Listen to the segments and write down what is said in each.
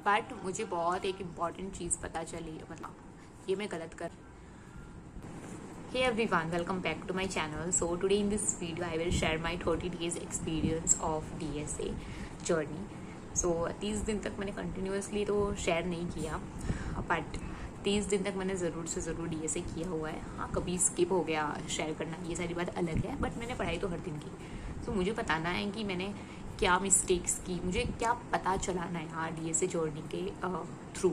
But मुझे बहुत एक इम्पॉर्टेंट चीज़ पता चली, मतलब ये मैं गलत कर। Hey everyone, welcome back to my channel. So today in this video I will share my 30 days experience of DSA journey. So 30 दिन तक मैंने कंटिन्यूसली तो शेयर नहीं किया, बट 30 दिन तक मैंने ज़रूर से ज़रूर DSA किया हुआ है। हाँ, कभी स्किप हो गया शेयर करना, ये सारी बात अलग है, बट मैंने पढ़ाई तो हर दिन की। तो मुझे बताना है कि मैंने क्या मिस्टेक्स की, मुझे क्या पता चला नया DSA जर्नी के थ्रू।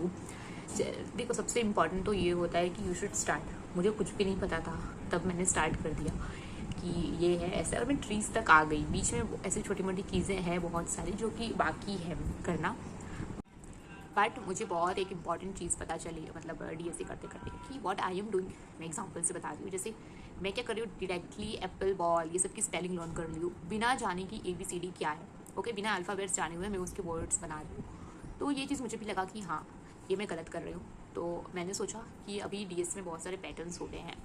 देखो, सबसे इम्पॉर्टेंट तो ये होता है कि यू शुड स्टार्ट। मुझे कुछ भी नहीं पता था, तब मैंने स्टार्ट कर दिया कि ये है ऐसे, और मैं ट्रीज तक आ गई। बीच में ऐसी छोटी मोटी चीज़ें हैं बहुत सारी जो कि बाकी है करना, बट मुझे बहुत एक इम्पॉर्टेंट चीज़ पता चली, मतलब DSA करते करते, कि व्हाट आई एम डूइंग। मैं एग्जांपल से बता रही हूँ, जैसे मैं क्या कर रही हूँ, डायरेक्टली एप्पल बॉल ये सब की स्पेलिंग लर्न कर रही हूँ बिना जाने की ABCD क्या है। ओके, बिना अल्फ़ाबेट्स जाने हुए मैं उसके वर्ड्स बना रही हूँ। तो ये चीज़ मुझे भी लगा कि हाँ, ये मैं गलत कर रही हूँ। तो मैंने सोचा कि अभी DSA में बहुत सारे पैटर्न्स होते हैं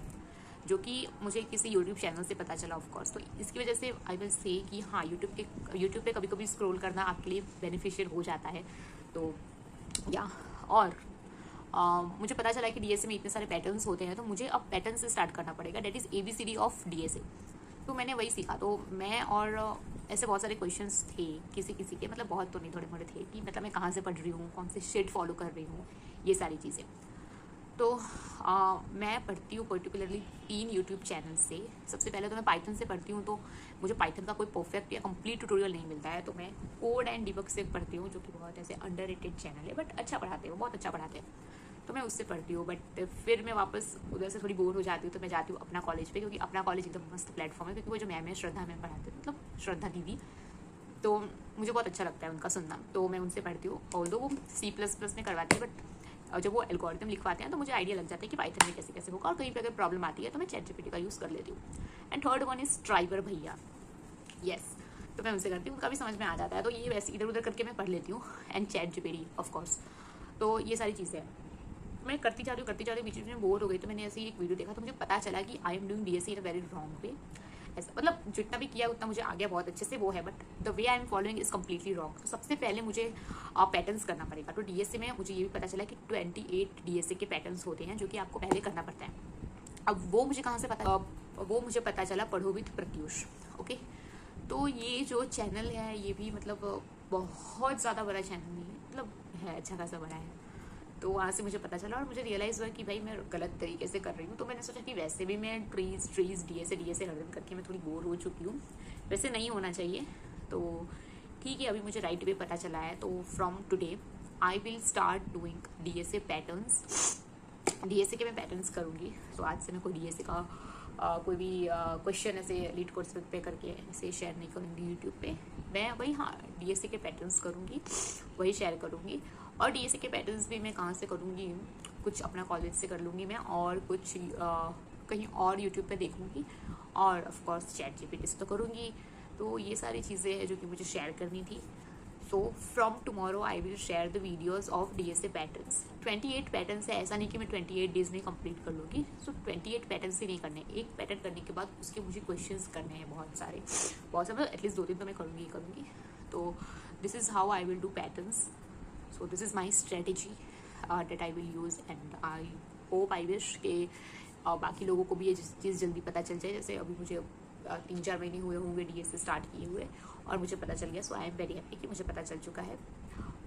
जो कि मुझे किसी यूट्यूब चैनल से पता चला ऑफ कोर्स। तो इसकी वजह से आई विल से कि हाँ, यूट्यूब पे कभी कभी स्क्रॉल करना आपके लिए बेनिफिशियल हो जाता है। तो या और मुझे पता चला कि DSA में इतने सारे पैटर्न्स होते हैं, तो मुझे अब पैटर्न से स्टार्ट करना पड़ेगा, that is ABCD of DSA। तो मैंने वही सीखा। तो मैं और ऐसे बहुत सारे क्वेश्चंस थे किसी किसी के, मतलब बहुत तो नहीं, थोड़े मोड़े थे, कि मतलब मैं कहाँ से पढ़ रही हूँ, कौन से शिट फॉलो कर रही हूँ, ये सारी चीज़ें। तो मैं पढ़ती हूँ पर्टिकुलरली 3 यूट्यूब चैनल से। सबसे पहले तो मैं पाइथन से पढ़ती हूँ, तो मुझे पाइथन का कोई परफेक्ट या कंप्लीट ट्यूटोरियल नहीं मिलता है, तो मैं कोड एंड डिबग से पढ़ती हूँ, जो कि बहुत ऐसे अंडररेटेड चैनल है, बट अच्छा पढ़ाते हैं, बहुत अच्छा पढ़ाते हैं। तो मैं उससे पढ़ती हूँ, बट फिर मैं वापस उधर से थोड़ी बोर हो जाती हूँ, तो मैं जाती हूँ अपना कॉलेज पे, क्योंकि अपना कॉलेज एकदम मस्त प्लेटफॉर्म है। क्योंकि वो जो मैम है, श्रद्धा मैम पढ़ाते हैं, मतलब श्रद्धा दीदी, तो मुझे बहुत अच्छा लगता है उनका सुनना, तो मैं उनसे पढ़ती हूँ। ऑल्दो वो C++ में करवाते हैं, बट जब वो एल्गोरिथम लिखवाते हैं तो मुझे आइडिया लग जाता है कि पाइथन में कैसे कैसे होगा, और कहीं पर अगर प्रॉब्लम आती है तो मैं ChatGPT का यूज़ कर लेती हूँ। And third one is driver भैया, यस, तो मैं उनसे करती हूँ, उनका भी समझ में आ जाता है, तो ये वैसे इधर उधर करके मैं पढ़ लेती हूँ। And ChatGPT of course. तो ये सारी चीज़ें हैं, मैं करती जा रही हूँ, बीच में बोर हो गई, तो मैंने ऐसे ही एक वीडियो देखा, तो मुझे पता चला कि I am doing DSA in a very wrong way. ऐसा मतलब जितना भी किया उतना मुझे आ गया बहुत अच्छे से, वो है, but the way I am following is completely wrong. तो सबसे पहले मुझे पैटर्न्स करना पड़ेगा। तो DSA में मुझे ये भी पता चला कि 28 DSA के पैटर्न्स होते हैं, जो कि आपको पहले करना पड़ता है। अब वो मुझे कहाँ से पता, वो मुझे पता चला पढ़ो विद प्रत्युष। ओके, तो ये जो चैनल है, ये भी मतलब बहुत ज़्यादा बड़ा चैनल नहीं है, मतलब है अच्छा खासा बड़ा है। तो वहाँ से मुझे पता चला, और मुझे रियलाइज़ हुआ कि भाई मैं गलत तरीके से कर रही हूँ। तो मैंने सोचा कि वैसे भी मैं ट्रीज DSA हर दिन करके मैं थोड़ी बोर हो चुकी हूँ, वैसे नहीं होना चाहिए। तो ठीक है, अभी मुझे राइट वे पता चला है, तो from today I will start doing DSA patterns. DSA के मैं पैटर्न्स करूँगी। तो आज से मैं कोई DSA का कोई भी क्वेश्चन ऐसे लीड कोर्स पे करके ऐसे शेयर नहीं करूँगी यूट्यूब पे। मैं वही, हाँ, DSA के पैटर्न्स करूँगी, वही शेयर करूँगी। और DSA के पैटर्न्स भी मैं कहाँ से करूँगी, कुछ अपना कॉलेज से कर लूँगी मैं, और कुछ कहीं और यूट्यूब पे देखूँगी, और ऑफ कोर्स ChatGPT से तो करूँगी। तो ये सारी चीज़ें हैं जो कि मुझे शेयर करनी थी। So from tomorrow I will share the videos of DSA patterns. 28 patterns है, ऐसा नहीं कि मैं 28 डेज में कंप्लीट कर लूँगी। सो 28 पैटर्न्स ही नहीं करने, एक पैटर्न करने के बाद उसके मुझे क्वेश्चंस करने हैं बहुत सारे, मतलब एटलीस्ट 2 दिन तो मैं करूँगी। तो this is how I will do patterns. So this is my strategy that I will use, and I hope, I wish कि बाकी लोगों को भी ये चीज़ जल्दी पता चल जाए। जैसे अभी मुझे 3-4 महीने हुए होंगे DSA स्टार्ट किए हुए, और मुझे पता चल गया। सो आई एम वेरी हैप्पी कि मुझे पता चल चुका है,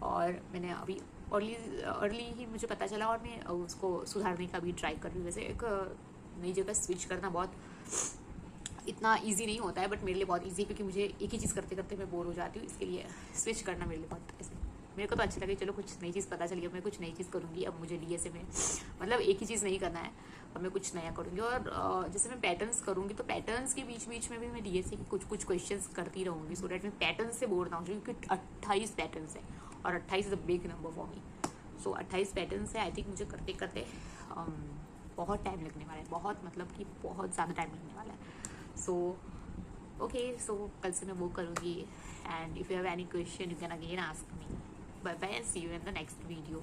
और मैंने अभी अर्ली ही मुझे पता चला, और मैं उसको सुधारने का भी ट्राई कर रही हूँ। वैसे एक नई जगह स्विच करना बहुत इतना ईजी नहीं होता है, बट मेरे लिए बहुत ईजी, क्योंकि मुझे एक ही चीज़ करते करते मैं बोर हो जाती हूँ। इसके लिए स्विच करना मेरे लिए बहुत ऐसे, मेरे को तो अच्छा लगे, चलो कुछ नई चीज़ पता चली, अब मैं कुछ नई चीज़ करूँगी। अब मुझे DSA में मतलब एक ही चीज़ नहीं करना है, अब मैं कुछ नया करूँगी। और जैसे मैं पैटर्न्स करूँगी, तो पैटर्न्स के बीच बीच में भी मैं DSA के कुछ क्वेश्चंस करती रहूँगी, सो डैट मैं पैटर्न से बोर ना हो जाऊँ, क्योंकि 28 पैटर्न्स है, और 28 is a big number for me. So 28 patterns है। आई थिंक मुझे करते करते बहुत टाइम लगने वाला है, बहुत, मतलब कि बहुत ज़्यादा टाइम लगने वाला है। सो ओके, सो कल से मैं वो करूँगी। And if you have any question, you can again ask me. Bye bye, and see you in the next video.